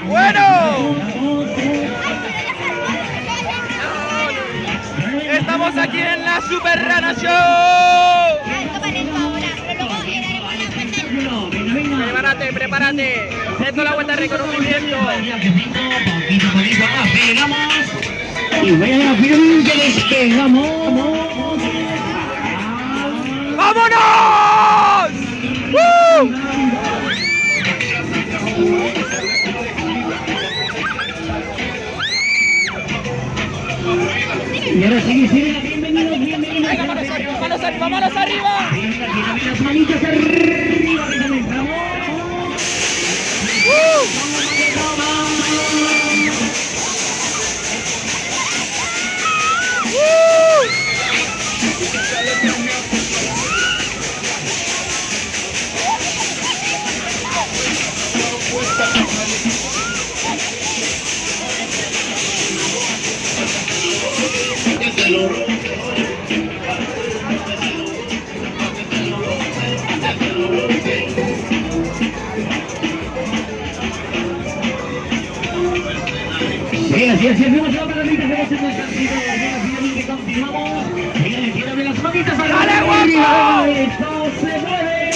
Bueno, estamos aquí en la Super Rana Show. Prepárate, prepárate. Esto es la vuelta de reconocimiento. Y voy a la firme que despegamos. ¡Vámonos! Y ahora sigue, bienvenidos. Venga, manos arriba, manos arriba, manos arriba. Las manitas arriba, que comenzamos. Bien, así hacemos la paradita, hacemos el descansito, bien, continuamos. Bien, quiero ver las manitas arriba. ¡Dale, guapo! ¡Esto se mueve!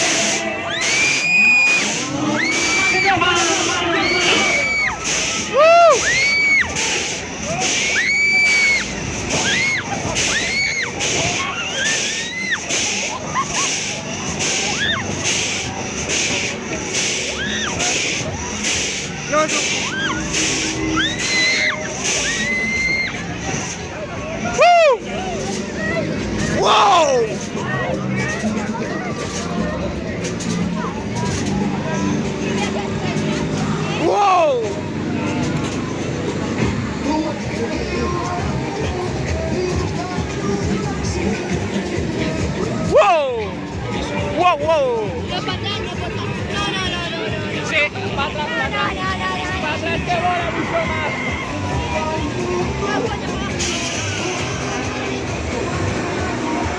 ¡Wow! ¡Wow! ¡Wow! ¡Wow, wow! Sí, para atrás, para atrás. Para atrás que bola mucho más.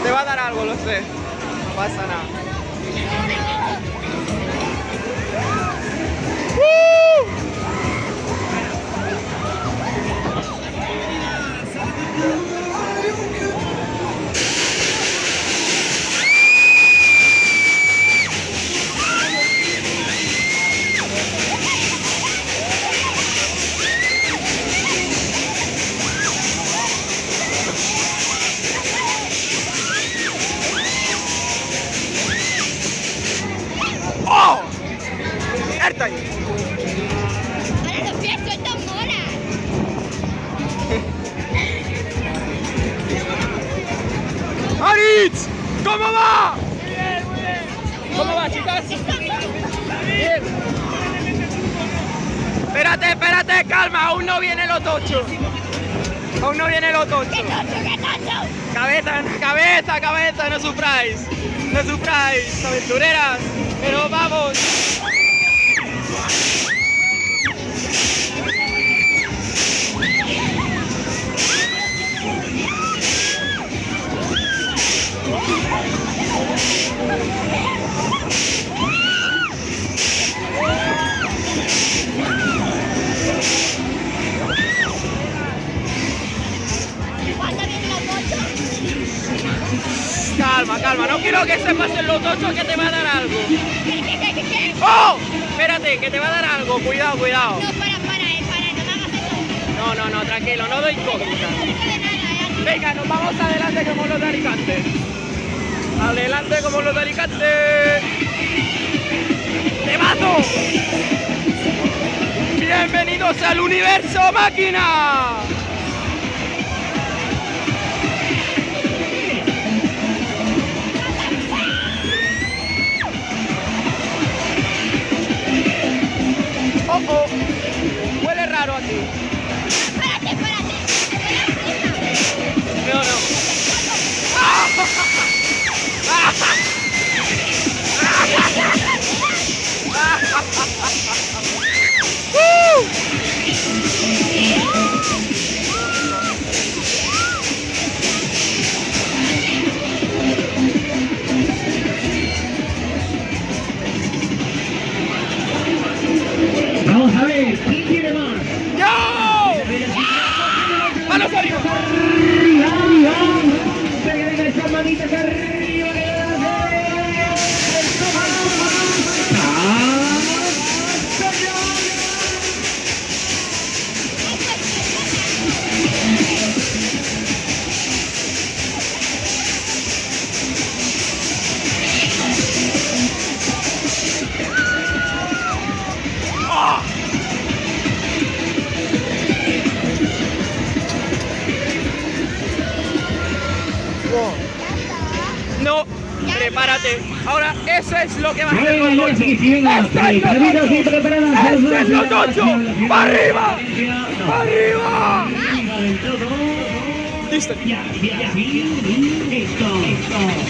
Te va a dar algo, lo sé. No pasa nada. ¡Oh! ¡Erta ahí! Ahora los pies son tan monas. ¡Aritz! ¿Cómo va? Muy bien, muy bien. ¿Cómo va, chicas? Bien. Espérate, espérate, calma, aún no viene lo tocho. Aún no viene lo tocho. ¡Qué tacho! Cabeza, cabeza, cabeza, no sufráis. No sufráis, aventureras. Pero vamos. ¿Cuándo viene la moto? Calma, calma, no quiero que se pasen los tochos que te va a dar algo. ¿Qué? ¡Oh! Espérate, que te va a dar algo, cuidado, cuidado. No, para, no me hagas eso. No, tranquilo, no doy cosas. No de nada, Venga, nos vamos adelante como los de Alicante. Adelante como los de Alicante. ¡Te mato! Bienvenidos al universo máquina. Oh, oh. Huele raro aquí. Espérate. No. Prepárate. Ahora, eso es lo que va a hacer Venga, los sí, ocho. sí, venga. ¡Está en los Permita, sí, ocho! preparadas. ¡Está en los ocho! ¡Para arriba! ¡Para arriba! Listo. Ya, esto.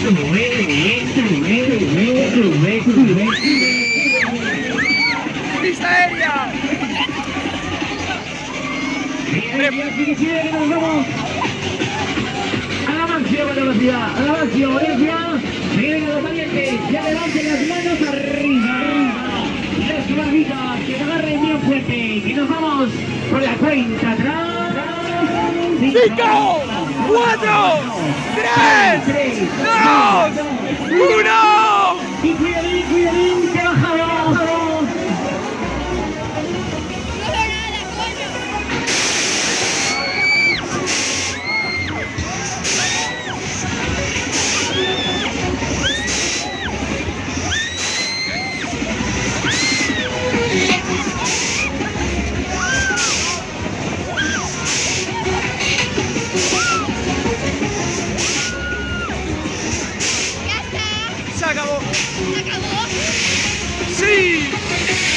Sube. ¡Pista aérea! Sigue, que nos vamos. A la máxima velocidad, a la máxima velocidad. Miren a los valientes, que levanten las manos arriba. Las barbitas, que se agarren bien fuerte. Que nos vamos por la cuenta atrás. 5, 4, 3, 2, 1. Y cuidadín.